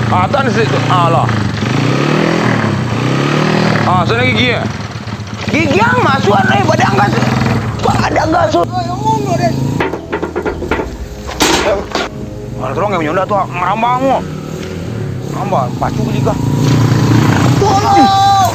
Ah, tak ada situ. Alah. Ah, sana gigi ya? Gigi yang masuk nih, badang gas. Badang gas. Ngomong deh. Kalau terong yang menyunda tuh merambang mo. Merambang, pacu beli kah? Tolong!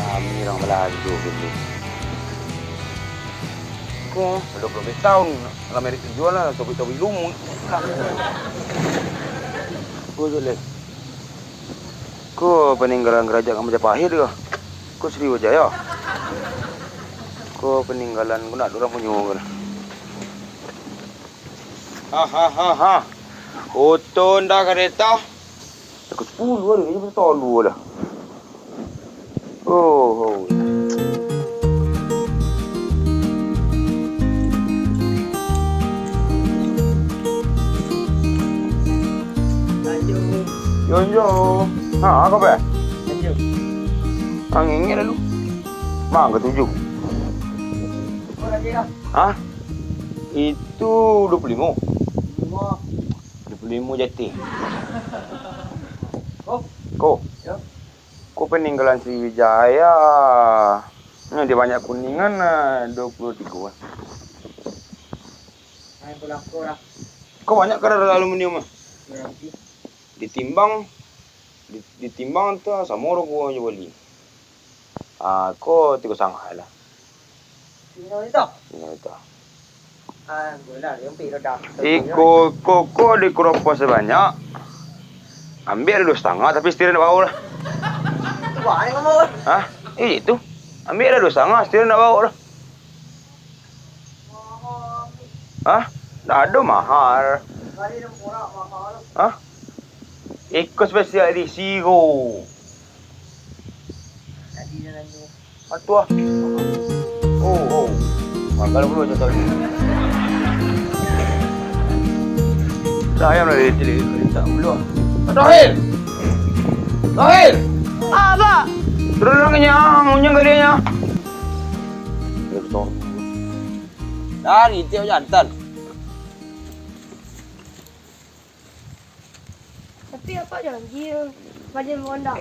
Rami orang melaju gini. Kok 20 tahun Amerika jual lah, topi-topi lumut. Kok jelek. Kok peninggalan kerajaan Majapahit kah? Kok Sriwijaya? Kok peninggalan guna orang punya. Hahaha. Utun dah kereta. Takut 10 hari ni mesti tahun 2 dah. Oh. Yonjo. Ha, apa be? Yonjo. Angin lalu. Mang ketujuh. Hah? Itu 25. 25 jati. Kok? Ya. Kok peninggalan Sriwijaya? Nah, dia banyak kuningan 23. Ay, pulang kurang. Kok banyak kadar aluminium? Ditimbang tuh sama orang gua aja beli. Ah, kok 3 sangat lah. Sino ito? Ini itu. Ah, wala. Yung piro dah. Kok di keropos sebanyak. Ambil 2,5 tapi setirnya nak bawa lah. Wah, ano mo? Hah? Itu. Ambil 2,5 setirnya nak bawa lah. Hah? Dah ada mahal. Kali ng pura, mahal. Hah? Ikut spesial edisi ko. Tadi na lang yung... Atu ah. Oh. Kalau perlu contoh ni. Dah ayam dah dia tak perlu. Tahir. Apa? Terus lang kenyang, unyang kalinya. Betul. Dari tiap jantan. Tapi apa janji pada Honda?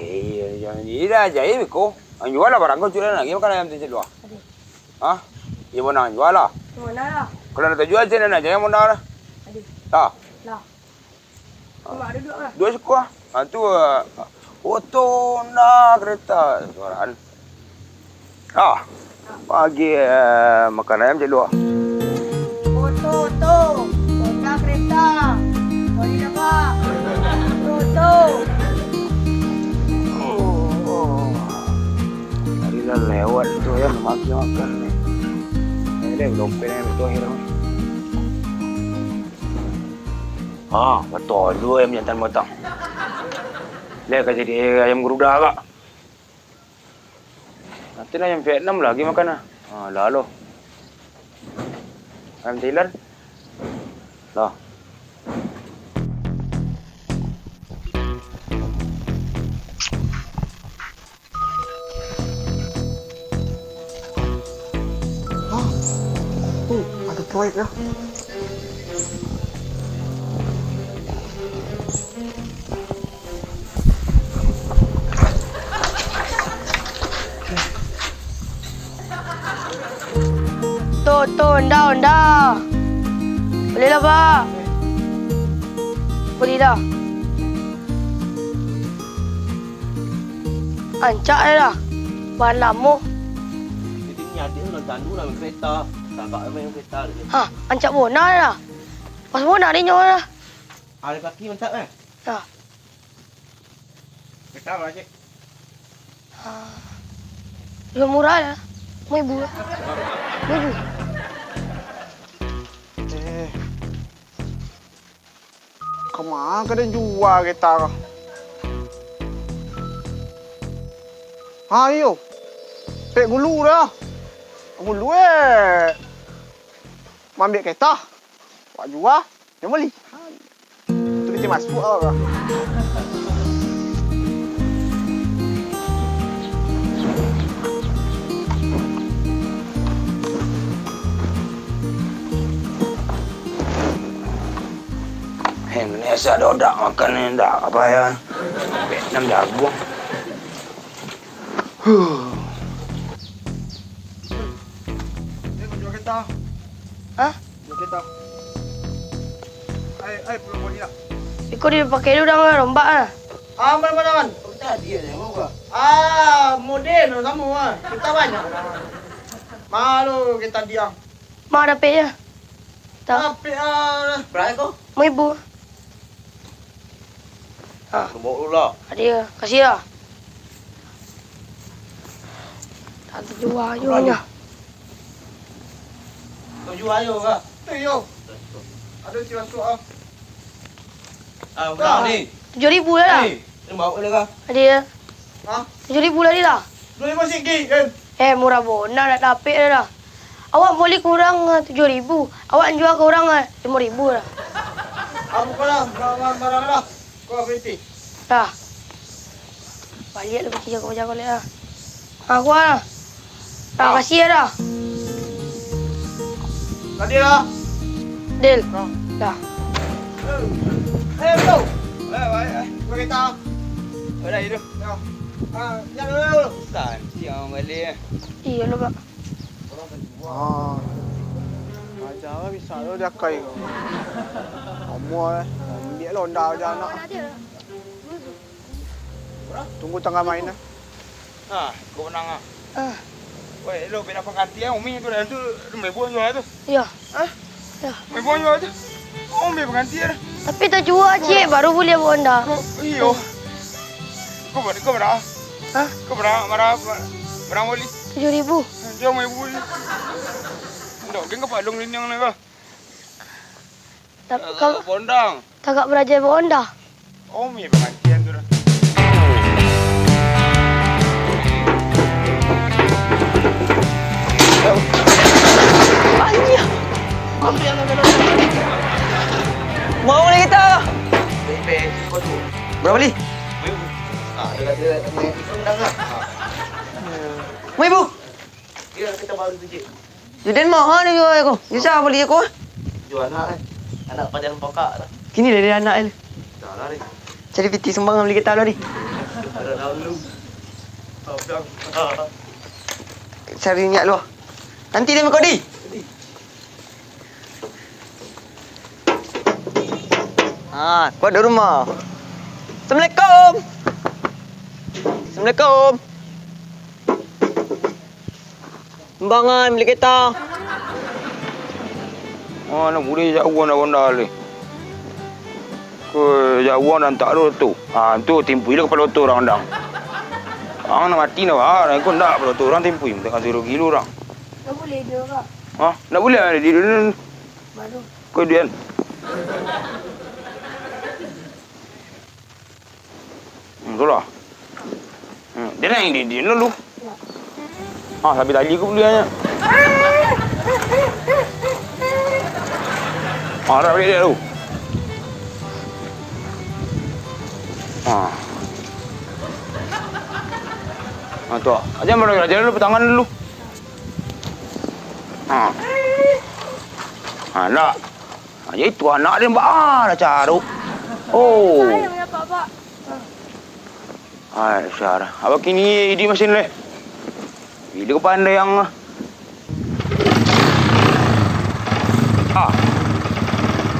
Janji dah jadi ko. Ang jual lah barang kau jual lagi makan ayam tu jual. Hah? Ia mana jual lah? Mana lah? Kalau nak jual sini nak jangan mana lah. Adik. Tak. Lah. Cuma ada dua lah. 2 suku ah. Tu auto nak kereta suaraan. Pagi makan ayam je luar. Oto. Honda kereta. Boli apa? Oto. Tadi dah lewat tu ya makan ni. Ini belum pernah betul hilang. Betul. 2 ayam jantan matang. Lihat kasi dia ayam geruda kak. Nanti lah ayam Vietnam lagi makan lah. Lalu. Ayam Thailand. Lah. Ada proyek ya? Honda. Boleh lah, Pak. Boleh dah. Ancak dah. Bahan lama. Jadi ni ada orang tandu nak main kereta. Tambak main kereta dia. Ancak bona dah. Pas bona ni nyawa dah. Ada kaki mantap kan? Dah. Kereta mana cik? Lebih murah dah. RM1,000 lah. RM1,000. Kemana ka din jual kereta kau? Ayo. Pek gulu dah. Gulu Ambil kereta. Pak jual, dia beli. pintu masuk apa? Indonesia dodak makan ni dak apa ya. Vietnam jagung. Jual kereta. Hah? Jual kereta. Ai pulang balik lah. Ikut dia pakai dulu dah rombak lah. Mana kan? Tadi ada apa? Model kamu Kita banyak. Malu kita diam. Mak ada pay je. Tak. Tapi Berapa kau? Mau ibu. Nombor dulu lah. Ada. Kasih lah. Tak terjual jualnya. kau jual ayo ke? Yo. Ada si masuk ah. Berapa ni? 7,000 dah. Ni bawa ke kah? Ada. Ha? 7,000 lah dia dah. 2,000 sikit kan? Murah bona nak dapet dah. Awak boleh kurang 7,000. Awak jual ke orang 5,000 dah. Apa kau lah? Barang dah. Kau berhenti. Dah. Balik lah kecil jaga-jaga lihat lah. Aku lah. Dah kasih dah. Tadi lah. Deal. Kau. Dah. Bro. Kau kita. Ada itu. Ya. Jangan dulu. San, siang balik. Iya lah pak. Jangan bisa lo dia kai kau. Kamu ambil londa aja anak. Tunggu tengah main lah. Kau menang ah. Ah. Weh, lo bina pengganti ah, Umi tu dah tu mai buang jual tu. Ya. Ya. Mai buang jual tu. Umi pengganti dah. Tapi tak jual cik baru boleh buat anda. Iyo. Kau berapa? Hah? Kau berapa beli? 7,000. Dia mai buli. Dok, kau apa long linyang ni ba? Tapi kau Bondang. tak belajar buat anda. Umi penggantian tu dah. Banyak. Mau ni kita. Berapa beli? Mau ibu? Ya, kita baru tu je. Jadi mahal ni jual aku. Bisa beli aku. Jual anak kan. Anak panjang pokak lah. Kini dari anak ni. Dah lah ni. Cari piti sumbangan beli kita ni. Ada lalu. Abang. Cari minyak lu. Nanti dia mengkodi. Kuat di rumah. Assalamualaikum. Assalamualaikum. Sumbangan beli kita. Nak boleh jauh nak benda ni. Kau jauh dan tak ada tu. Tu timpui lah kepala tu orang dang. Nak mati nak kau nak kepala tu orang timpui. Minta kasih rugi lu orang. Tak boleh dia kak. Nak boleh ada di dunia. Baru. Kau dia. Tu lah. Dia nak yang di lu. Sampai tadi aku beli aja. Dah balik dia tu. Tu. Aja mana jalan dulu petangan dulu. Anak. Aja itu anak dia dah caruk. Oh. Sayang ya pak. Syarah. Apa kini di mesin le? Bila kau pandai yang lah.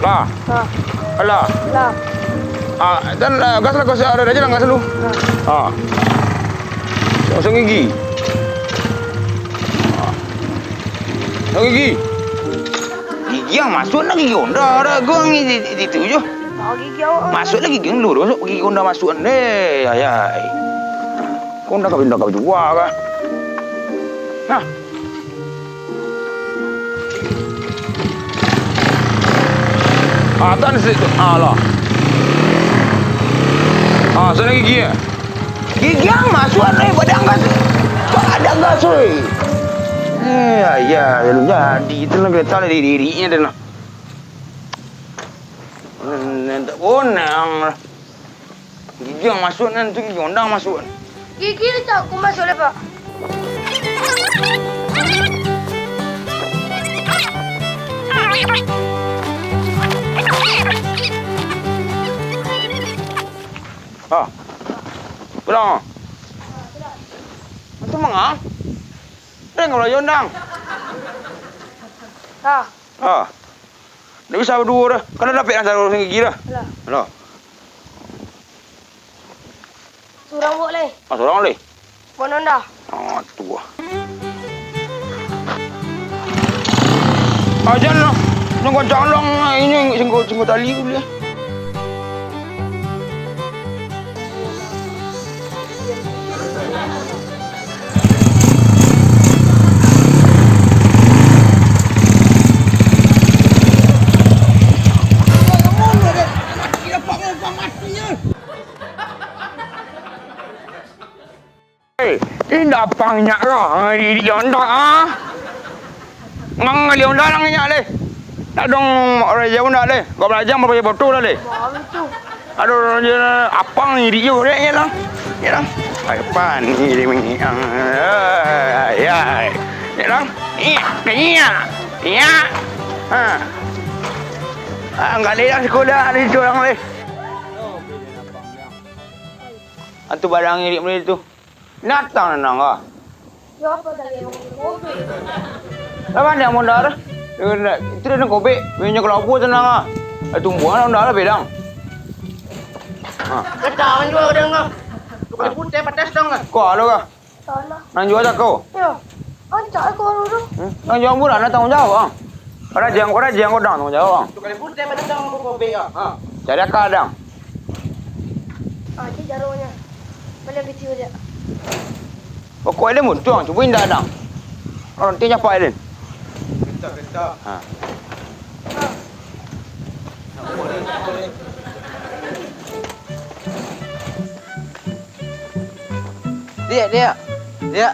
Alah. Lah. Dan gas lah kau ada aja lah gas lu. Langsung gigi. Gigi. Gigi yang masuk nak gigi Honda ada gua ni itu je. Gigi awak. Masuk lagi gigi lu, masuk gigi Honda masuk ni. Ayai. Honda kau pindah kau jual kan? Nah. Tan situ. Lah. Sana gigi ya. Gigi yang masuk ni padang gas. Padang gas oi. Ya, belum jadi. Itu nak kereta dirinya dah. Tak bonang. Gigi yang masuk nanti gigi ondang masuk. Gigi tak aku masuk lah, Pak. Ah. Pulang. Itu mangga. Dengar lah ondang. Ah, Ah. Tak bisa berdua dah. Kan dah dapat yang satu gigi dah. alah. Alah. Surang buat leh. Seorang leh. Bonon dah. Ah, tu ah. Jangan lah. Jangan ini sengkut tali dulu ya. Ini apangnya lah. Di onda ah. Ngang li onda lang nya le. Tak dong orang jauh nak le. Kau belajar apa botol dah le. Baru tu. Aduh apang ni dia je lah. Ya lah. Apa ni ni. Ya. Ya lah. Iya. Iya. Ha. Enggak le dah sekolah ada orang le. Antu barang ni dia tu. Natang nang ah. Siapa tadi yang kopi? Lawan yang mondar. Itu dah kopi. Minyak kelapa tenang ah. Tumbuhan dah bedang. Ketawan juga udah enggak. Tukang putih pedas dong lah. Kau ada kah? Salah. Nang jual tak kau? Ya. Ancak aku dulu. Nang jual murah nak tanggung jawab ah. Kau jang kau dah tanggung jawab. Tukang putih pedas dong kopi ah. Cari kadang. Ah, cik jaruhnya. Boleh kecil dia. Pokok dia muncul, cuba indah dah. Orang tu apa dia? Kita. Ha. Dia.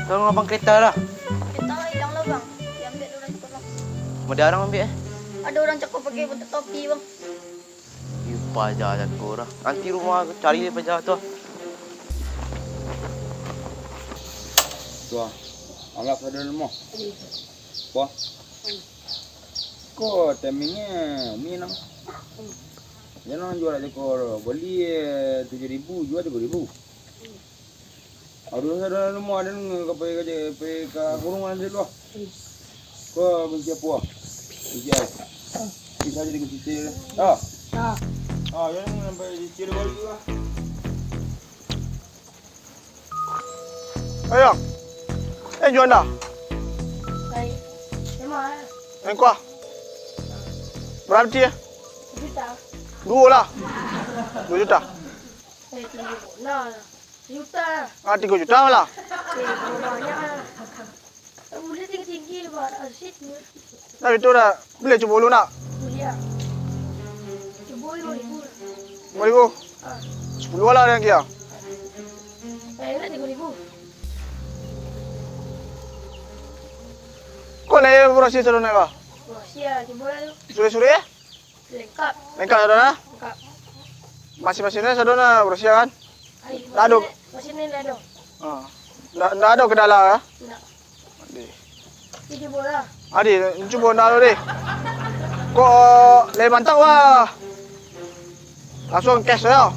Tolong abang kereta lah. Kita hilang lah bang. Diambil orang cakap bang. Ada orang ambil Ada orang cakap pakai bentuk topi bang. Pajar aku lah. Nanti rumah aku cari dia pajar tu. Tuah. Anggap ada lemah. Wah. Kau timingnya minang. Jangan jual aja kau. Beli 7,000, jual 3,000. Aduh ada lemah dan kau pergi ke kurungan dulu. Kau benci apa? Benci apa? Bisa jadi kecil. Ah. Jangan sampai dicil balik lah. Ayo. Jual dah. Baik. Memang lah. Engkau. Berapa dia? Juta. 2 lah. 2 juta. 3 lah. Juta lah. 3 juta lah. Kalau banyak lah. Boleh tinggi-tinggi lepas asyik ni. Tapi tu dah boleh cuba dulu nak. Boleh lah. Cuba 5,000 lah. 5,000. 10 lah yang kia. Nak 3,000. Kau naik kurasi sedon naik kah? Wah, siap. Cuba lah tu. Suri-suri eh? Lengkap. Lengkap sedon lah. Lengkap. Masing-masingnya sedon lah kurasi kan? Laduk. Masih ni laduk. Nggak ada ke dalam ya? Nak. Adik. Ini cuba lah. Adik, cuba nak dulu deh. Kau leh mantap wah. Langsung cash ya.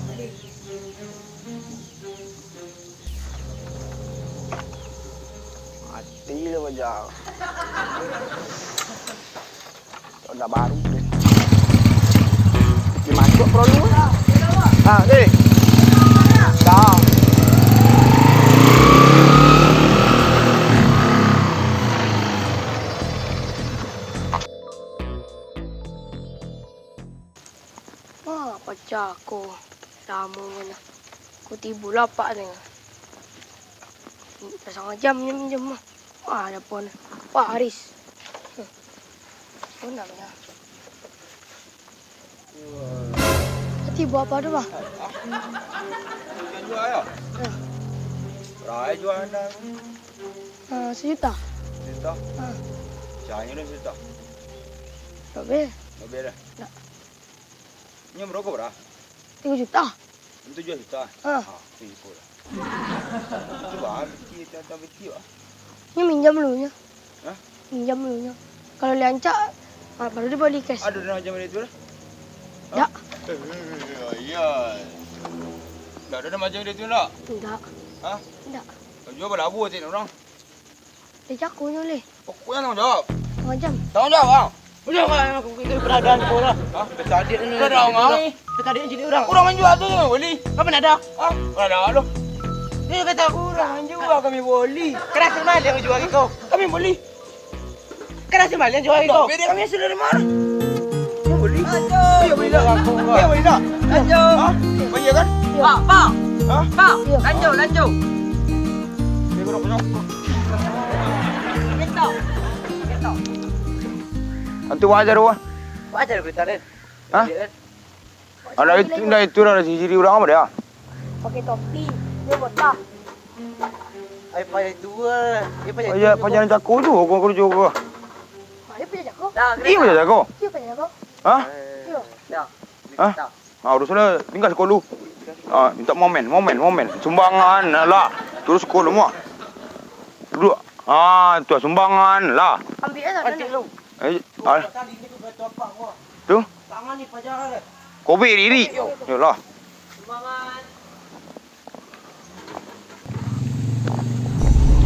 Mati lah wajah. Dah baru deh. Dimasuk perlu lah. Deh. Dah. Pecah aku. Lama mana. Aku tiba lapak ni. Dah setengah jam minjem mah. Ada pun. Pak Haris. Mana mana. Tiba apa tu bang? Jual ya? Rai jual anda. 1 juta. Juta. Cahaya dah juta. Tak boleh. Tak boleh dah. Tak. Ni berapa dah? 3 juta. 7 juta. Ha. Tu ikut lah. Cuba kita tak betul. Ni minjam dulunya. Hah? Minjam dulunya. Kalau liancak, baru dia balik cash. Ada dah macam itu dah. Ya. Ya. Dah ada macam itu nak. Tidak. Ha? Tidak. Jual berlabuh tadi orang. Dia jakunya boleh. Kau yang tanggung jawab. Macam. Tanggung jawab bang. Udah kan aku ikut peradaan kau lah. Ha? Petadek ni. Petadek orang. Petadek jadi orang. Orang yang jual tu ni boleh. Kau pernah ada? Ha? Mana ada lu? Dia kata aku Orang yang jual kami boleh. keras mal yang jual kau. Kami boleh. Keras mal yang jual kau. Beda kami hasil dari mana? Kami boleh. Lanjut. Ya boleh tak? Ya boleh tak? Lanjut. Ha? Banyak kan? Ya. Pak. Ha? Pak. Ya. Lanjut. Dia kurang penyok. Kita. Antu wajar wah. Wajar kita ni. Ha? Ada itu ada ciri orang apa dia? Pakai topi. Dia botak. Ai payah dua. Dia payah. Ya, pajangan jago tu, aku juga. Dia punya jago. Iya punya jago. Dia punya jago. Ha? Iya. Ya. Ha? Ah, urusnya tinggal sekolah. Ah, minta momen. Sumbangan lah. Terus sekolah semua. Duduk. Ah, tu sumbangan lah. Ambil aja sana. lu. Tadi ni aku kata apa gua? Tu. Tangan ni pajak dia. Kopi diri. Yalah. Sumbangan.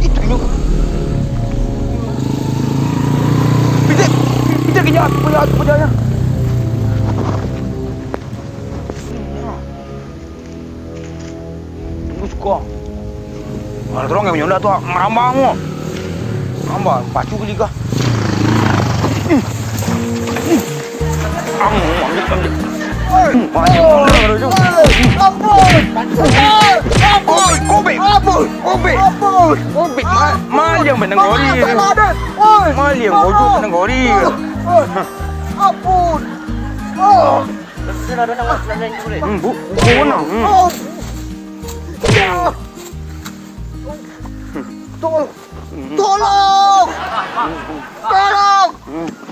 Itu ni. Kita kejap punya. Tunggu suka. Mana terong yang menyondak tu merambang mu. Merambang, pacu ke juga. Ambil. Kopi. Mal yang menenggori. Mal yang wujud menenggori. Ampun. Sudah ada nama lain boleh. Bukan. Tolong.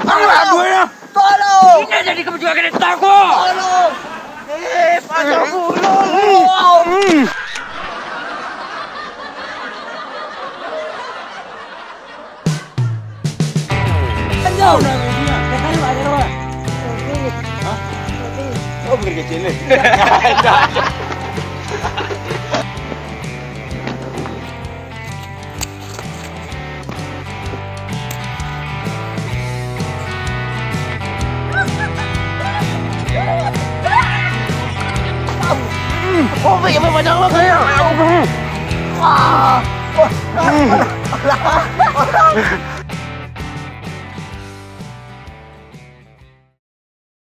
Aduh ya. Tolong. Ini jadi kebetulan kena takut. Tolong. Pajak Jauh dah dia. Katanya ada apa? Hah? Oh, pergi kecil ni. Oh, pergi pajak lo kaya.